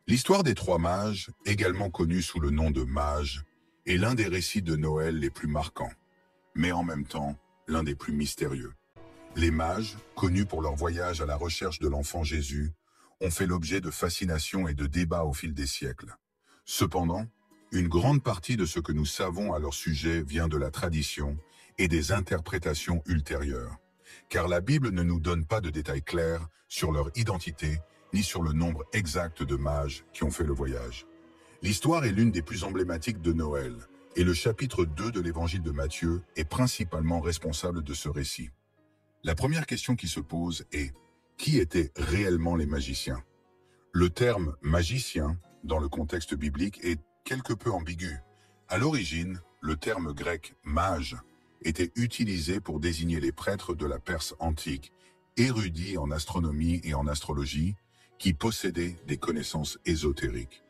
L'histoire des trois mages, également connue sous le nom de mages, est l'un des récits de Noël les plus marquants, mais en même temps l'un des plus mystérieux. Les mages, connus pour leur voyage à la recherche de l'enfant Jésus, ont fait l'objet de fascination et de débats au fil des siècles. Cependant, une grande partie de ce que nous savons à leur sujet vient de la tradition et des interprétations ultérieures, car la Bible ne nous donne pas de détails clairs sur leur identité ni sur le nombre exact de mages qui ont fait le voyage. L'histoire est l'une des plus emblématiques de Noël, et le chapitre 2 de l'évangile de Matthieu est principalement responsable de ce récit. La première question qui se pose est: qui étaient réellement les magiciens? Le terme « magicien » dans le contexte biblique est quelque peu ambigu. À l'origine, le terme grec « mage » était utilisé pour désigner les prêtres de la Perse antique, érudits en astronomie et en astrologie, qui possédaient des connaissances ésotériques.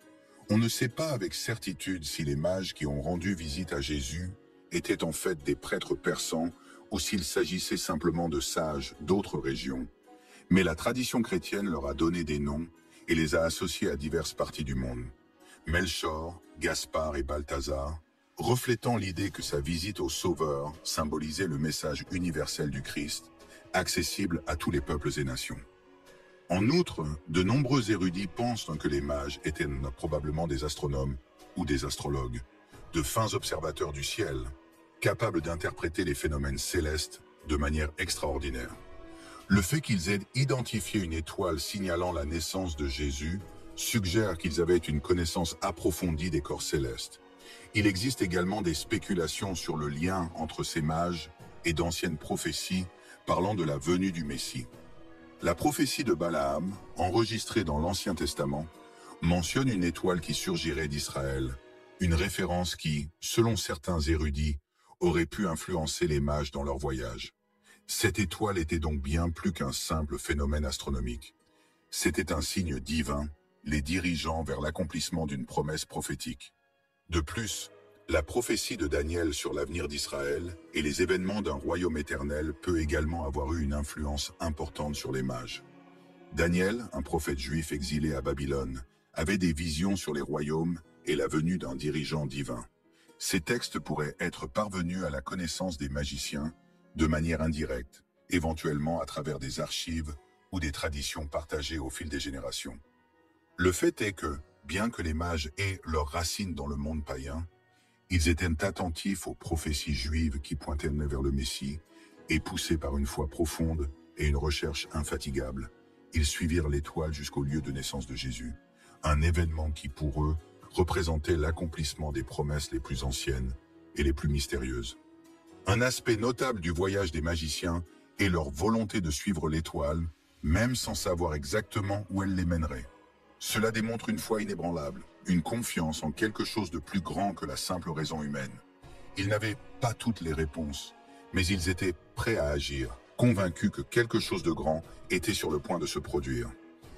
On ne sait pas avec certitude si les mages qui ont rendu visite à Jésus étaient en fait des prêtres persans ou s'il s'agissait simplement de sages d'autres régions. Mais la tradition chrétienne leur a donné des noms et les a associés à diverses parties du monde. Melchor, Gaspard et Balthazar, reflétant l'idée que sa visite au Sauveur symbolisait le message universel du Christ, accessible à tous les peuples et nations. En outre, de nombreux érudits pensent que les mages étaient probablement des astronomes ou des astrologues, de fins observateurs du ciel, capables d'interpréter les phénomènes célestes de manière extraordinaire. Le fait qu'ils aient identifié une étoile signalant la naissance de Jésus suggère qu'ils avaient une connaissance approfondie des corps célestes. Il existe également des spéculations sur le lien entre ces mages et d'anciennes prophéties parlant de la venue du Messie. La prophétie de Balaam, enregistrée dans l'Ancien Testament, mentionne une étoile qui surgirait d'Israël, une référence qui, selon certains érudits, aurait pu influencer les mages dans leur voyage. Cette étoile était donc bien plus qu'un simple phénomène astronomique. C'était un signe divin, les dirigeant vers l'accomplissement d'une promesse prophétique. De plus, la prophétie de Daniel sur l'avenir d'Israël et les événements d'un royaume éternel peut également avoir eu une influence importante sur les mages. Daniel, un prophète juif exilé à Babylone, avait des visions sur les royaumes et la venue d'un dirigeant divin. Ces textes pourraient être parvenus à la connaissance des magiciens de manière indirecte, éventuellement à travers des archives ou des traditions partagées au fil des générations. Le fait est que, bien que les mages aient leurs racines dans le monde païen, ils étaient attentifs aux prophéties juives qui pointaient vers le Messie, et poussés par une foi profonde et une recherche infatigable, ils suivirent l'étoile jusqu'au lieu de naissance de Jésus, un événement qui, pour eux, représentait l'accomplissement des promesses les plus anciennes et les plus mystérieuses. Un aspect notable du voyage des magiciens est leur volonté de suivre l'étoile, même sans savoir exactement où elle les mènerait. Cela démontre une foi inébranlable, une confiance en quelque chose de plus grand que la simple raison humaine. Ils n'avaient pas toutes les réponses, mais ils étaient prêts à agir, convaincus que quelque chose de grand était sur le point de se produire.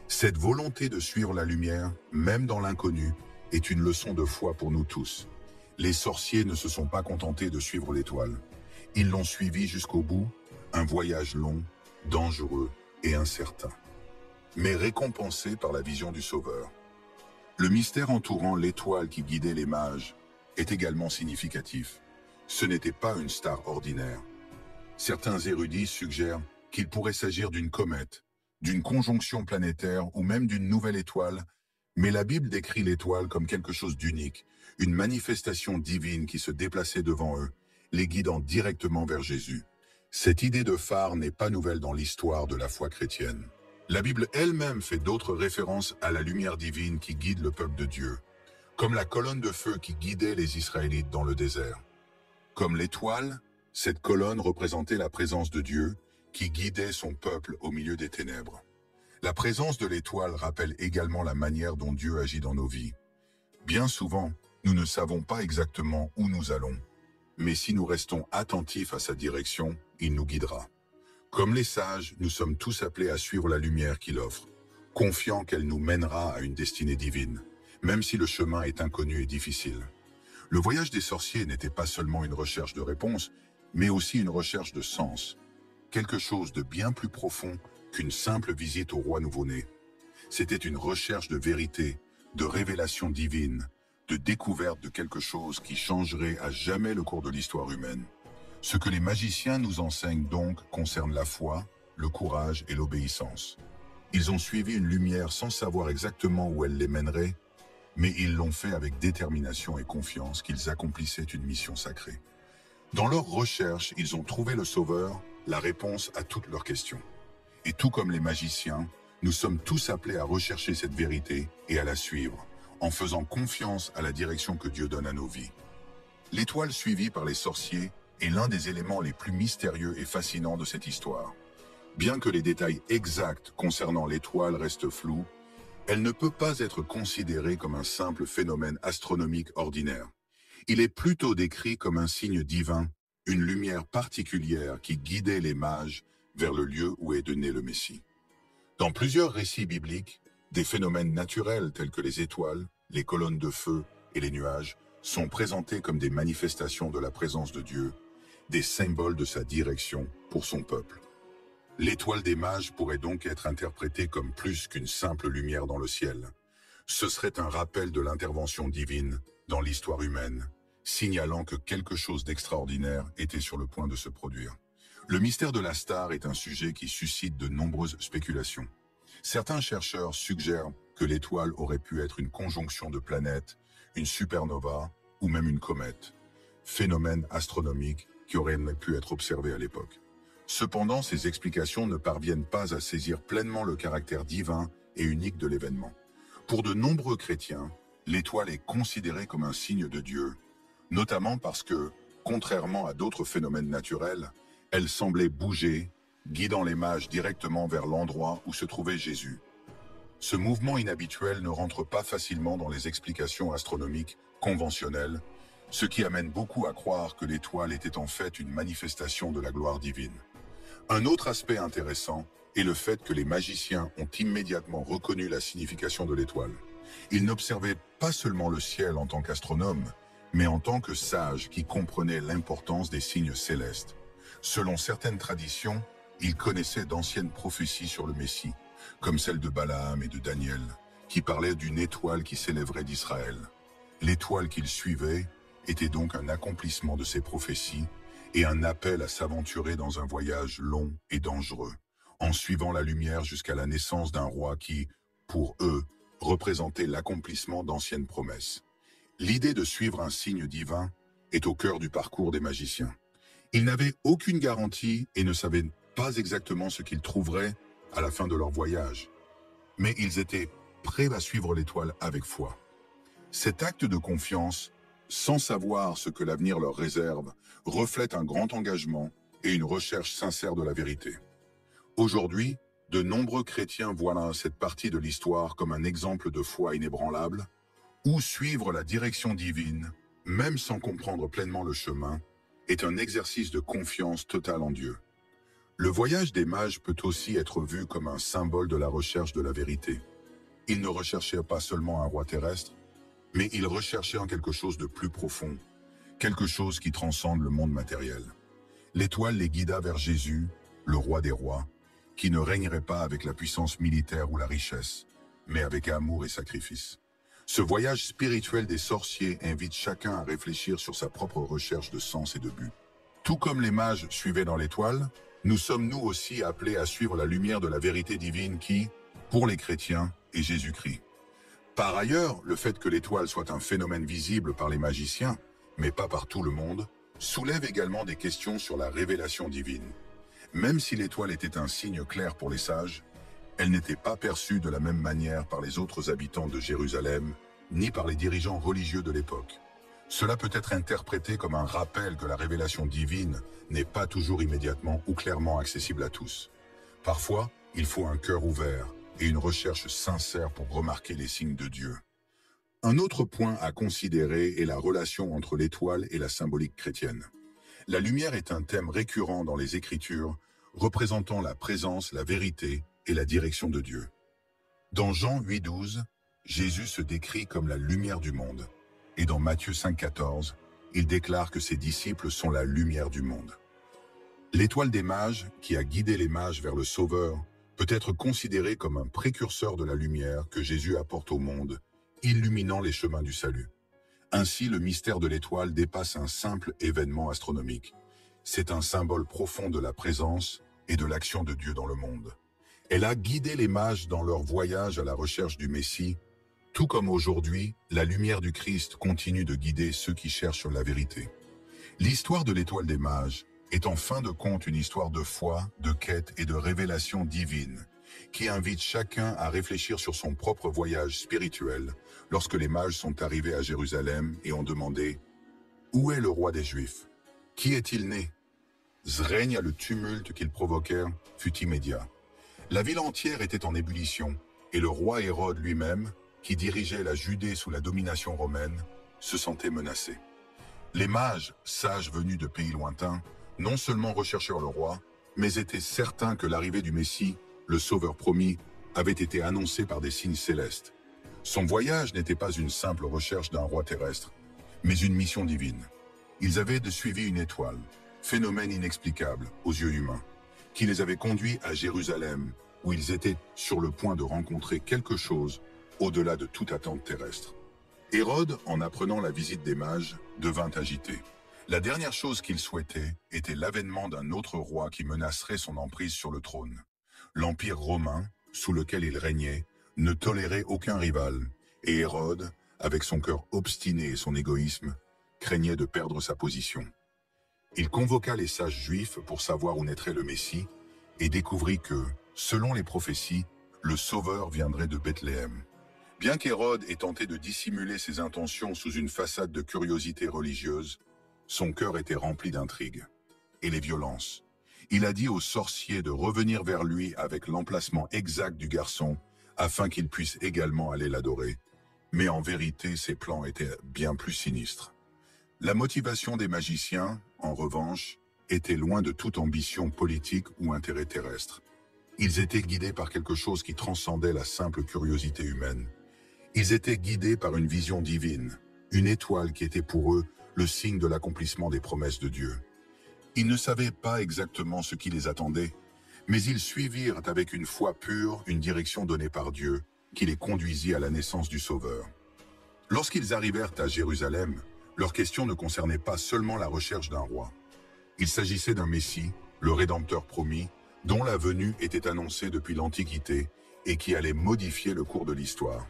Cette volonté de suivre la lumière, même dans l'inconnu, est une leçon de foi pour nous tous. Les sorciers ne se sont pas contentés de suivre l'étoile. Ils l'ont suivie jusqu'au bout, un voyage long, dangereux et incertain, mais récompensé par la vision du Sauveur. Le mystère entourant l'étoile qui guidait les mages est également significatif. Ce n'était pas une star ordinaire. Certains érudits suggèrent qu'il pourrait s'agir d'une comète, d'une conjonction planétaire ou même d'une nouvelle étoile, mais la Bible décrit l'étoile comme quelque chose d'unique, une manifestation divine qui se déplaçait devant eux, les guidant directement vers Jésus. Cette idée de phare n'est pas nouvelle dans l'histoire de la foi chrétienne. La Bible elle-même fait d'autres références à la lumière divine qui guide le peuple de Dieu, comme la colonne de feu qui guidait les Israélites dans le désert. Comme l'étoile, cette colonne représentait la présence de Dieu qui guidait son peuple au milieu des ténèbres. La présence de l'étoile rappelle également la manière dont Dieu agit dans nos vies. Bien souvent, nous ne savons pas exactement où nous allons, mais si nous restons attentifs à sa direction, il nous guidera. Comme les sages, nous sommes tous appelés à suivre la lumière qu'il offre, confiants qu'elle nous mènera à une destinée divine, même si le chemin est inconnu et difficile. Le voyage des sorciers n'était pas seulement une recherche de réponse, mais aussi une recherche de sens, quelque chose de bien plus profond qu'une simple visite au roi nouveau-né. C'était une recherche de vérité, de révélation divine, de découverte de quelque chose qui changerait à jamais le cours de l'histoire humaine. Ce que les magiciens nous enseignent donc concerne la foi, le courage et l'obéissance. Ils ont suivi une lumière sans savoir exactement où elle les mènerait, mais ils l'ont fait avec détermination et confiance qu'ils accomplissaient une mission sacrée. Dans leur recherche, ils ont trouvé le Sauveur, la réponse à toutes leurs questions. Et tout comme les magiciens, nous sommes tous appelés à rechercher cette vérité et à la suivre, en faisant confiance à la direction que Dieu donne à nos vies. L'étoile suivie par les sorciers est l'un des éléments les plus mystérieux et fascinants de cette histoire. Bien que les détails exacts concernant l'étoile restent flous, elle ne peut pas être considérée comme un simple phénomène astronomique ordinaire. Il est plutôt décrit comme un signe divin, une lumière particulière qui guidait les mages vers le lieu où est né le Messie. Dans plusieurs récits bibliques, des phénomènes naturels tels que les étoiles, les colonnes de feu et les nuages sont présentés comme des manifestations de la présence de Dieu, des symboles de sa direction pour son peuple. L'étoile des mages pourrait donc être interprétée comme plus qu'une simple lumière dans le ciel. Ce serait un rappel de l'intervention divine dans l'histoire humaine, signalant que quelque chose d'extraordinaire était sur le point de se produire. Le mystère de la star est un sujet qui suscite de nombreuses spéculations. Certains chercheurs suggèrent que l'étoile aurait pu être une conjonction de planètes, une supernova ou même une comète, phénomène astronomique qui aurait pu être observé à l'époque. Cependant, ces explications ne parviennent pas à saisir pleinement le caractère divin et unique de l'événement. Pour de nombreux chrétiens, l'étoile est considérée comme un signe de Dieu, notamment parce que, contrairement à d'autres phénomènes naturels, elle semblait bouger, guidant les mages directement vers l'endroit où se trouvait Jésus. Ce mouvement inhabituel ne rentre pas facilement dans les explications astronomiques conventionnelles, ce qui amène beaucoup à croire que l'étoile était en fait une manifestation de la gloire divine. Un autre aspect intéressant est le fait que les magiciens ont immédiatement reconnu la signification de l'étoile. Ils n'observaient pas seulement le ciel en tant qu'astronomes, mais en tant que sages qui comprenaient l'importance des signes célestes. Selon certaines traditions, ils connaissaient d'anciennes prophéties sur le Messie, comme celle de Balaam et de Daniel, qui parlaient d'une étoile qui s'élèverait d'Israël. L'étoile qu'ils suivaient était donc un accomplissement de ces prophéties et un appel à s'aventurer dans un voyage long et dangereux, en suivant la lumière jusqu'à la naissance d'un roi qui, pour eux, représentait l'accomplissement d'anciennes promesses. L'idée de suivre un signe divin est au cœur du parcours des magiciens. Ils n'avaient aucune garantie et ne savaient pas exactement ce qu'ils trouveraient à la fin de leur voyage, mais ils étaient prêts à suivre l'étoile avec foi. Cet acte de confiance, sans savoir ce que l'avenir leur réserve, reflète un grand engagement et une recherche sincère de la vérité. Aujourd'hui, de nombreux chrétiens voient cette partie de l'histoire comme un exemple de foi inébranlable, où suivre la direction divine, même sans comprendre pleinement le chemin, est un exercice de confiance totale en Dieu. Le voyage des mages peut aussi être vu comme un symbole de la recherche de la vérité. Ils ne recherchaient pas seulement un roi terrestre, mais ils recherchaient en quelque chose de plus profond, quelque chose qui transcende le monde matériel. L'étoile les guida vers Jésus, le roi des rois, qui ne régnerait pas avec la puissance militaire ou la richesse, mais avec amour et sacrifice. Ce voyage spirituel des sorciers invite chacun à réfléchir sur sa propre recherche de sens et de but. Tout comme les mages suivaient dans l'étoile, nous sommes nous aussi appelés à suivre la lumière de la vérité divine qui, pour les chrétiens, est Jésus-Christ. Par ailleurs, le fait que l'étoile soit un phénomène visible par les magiciens, mais pas par tout le monde, soulève également des questions sur la révélation divine. Même si l'étoile était un signe clair pour les sages, elle n'était pas perçue de la même manière par les autres habitants de Jérusalem, ni par les dirigeants religieux de l'époque. Cela peut être interprété comme un rappel que la révélation divine n'est pas toujours immédiatement ou clairement accessible à tous. Parfois, il faut un cœur ouvert et une recherche sincère pour remarquer les signes de Dieu. Un autre point à considérer est la relation entre l'étoile et la symbolique chrétienne. La lumière est un thème récurrent dans les Écritures, représentant la présence, la vérité et la direction de Dieu. Dans Jean 8,12, Jésus se décrit comme la lumière du monde, et dans Matthieu 5,14, il déclare que ses disciples sont la lumière du monde. L'étoile des mages, qui a guidé les mages vers le Sauveur, peut être considérée comme un précurseur de la lumière que Jésus apporte au monde illuminant les chemins du salut. Ainsi, le mystère de l'étoile dépasse un simple événement astronomique. C'est un symbole profond de la présence et de l'action de Dieu dans le monde. Elle a guidé les mages dans leur voyage à la recherche du Messie, tout comme aujourd'hui, la lumière du Christ continue de guider ceux qui cherchent la vérité. L'histoire de l'étoile des mages est en fin de compte une histoire de foi, de quête et de révélation divine, qui invite chacun à réfléchir sur son propre voyage spirituel lorsque les mages sont arrivés à Jérusalem et ont demandé « Où est le roi des Juifs? Qui est-il né ?» Règne le tumulte qu'ils provoquèrent fut immédiat. La ville entière était en ébullition, et le roi Hérode lui-même, qui dirigeait la Judée sous la domination romaine, se sentait menacé. Les mages, sages venus de pays lointains, non seulement recherchèrent le roi, mais étaient certains que l'arrivée du Messie, le Sauveur promis, avait été annoncée par des signes célestes. Son voyage n'était pas une simple recherche d'un roi terrestre, mais une mission divine. Ils avaient suivi une étoile, phénomène inexplicable aux yeux humains, qui les avait conduits à Jérusalem, où ils étaient sur le point de rencontrer quelque chose au-delà de toute attente terrestre. Hérode, en apprenant la visite des mages, devint agité. La dernière chose qu'il souhaitait était l'avènement d'un autre roi qui menacerait son emprise sur le trône. L'Empire romain, sous lequel il régnait, ne tolérait aucun rival, et Hérode, avec son cœur obstiné et son égoïsme, craignait de perdre sa position. Il convoqua les sages juifs pour savoir où naîtrait le Messie, et découvrit que, selon les prophéties, le Sauveur viendrait de Bethléem. Bien qu'Hérode ait tenté de dissimuler ses intentions sous une façade de curiosité religieuse, son cœur était rempli d'intrigues et les violences. Il a dit aux sorciers de revenir vers lui avec l'emplacement exact du garçon afin qu'il puisse également aller l'adorer. Mais en vérité, ses plans étaient bien plus sinistres. La motivation des magiciens, en revanche, était loin de toute ambition politique ou intérêt terrestre. Ils étaient guidés par quelque chose qui transcendait la simple curiosité humaine. Ils étaient guidés par une vision divine, une étoile qui était pour eux le signe de l'accomplissement des promesses de Dieu. Ils ne savaient pas exactement ce qui les attendait, mais ils suivirent avec une foi pure une direction donnée par Dieu qui les conduisit à la naissance du Sauveur. Lorsqu'ils arrivèrent à Jérusalem, leur question ne concernait pas seulement la recherche d'un roi. Il s'agissait d'un Messie, le Rédempteur promis, dont la venue était annoncée depuis l'Antiquité et qui allait modifier le cours de l'histoire.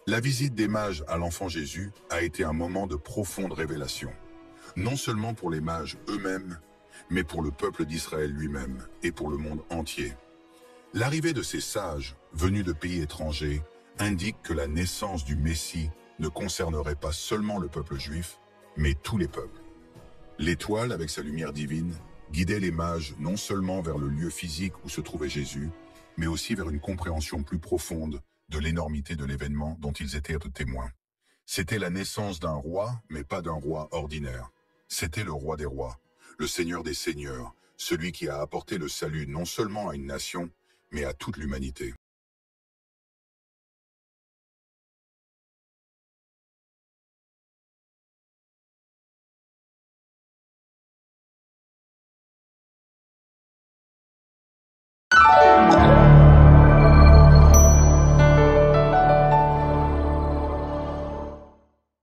La visite des mages à l'enfant Jésus a été un moment de profonde révélation, non seulement pour les mages eux-mêmes, mais pour le peuple d'Israël lui-même et pour le monde entier. L'arrivée de ces sages, venus de pays étrangers, indique que la naissance du Messie ne concernerait pas seulement le peuple juif, mais tous les peuples. L'étoile, avec sa lumière divine, guidait les mages non seulement vers le lieu physique où se trouvait Jésus, mais aussi vers une compréhension plus profonde de l'énormité de l'événement dont ils étaient témoins. C'était la naissance d'un roi, mais pas d'un roi ordinaire. C'était le roi des rois, le Seigneur des seigneurs, celui qui a apporté le salut non seulement à une nation, mais à toute l'humanité.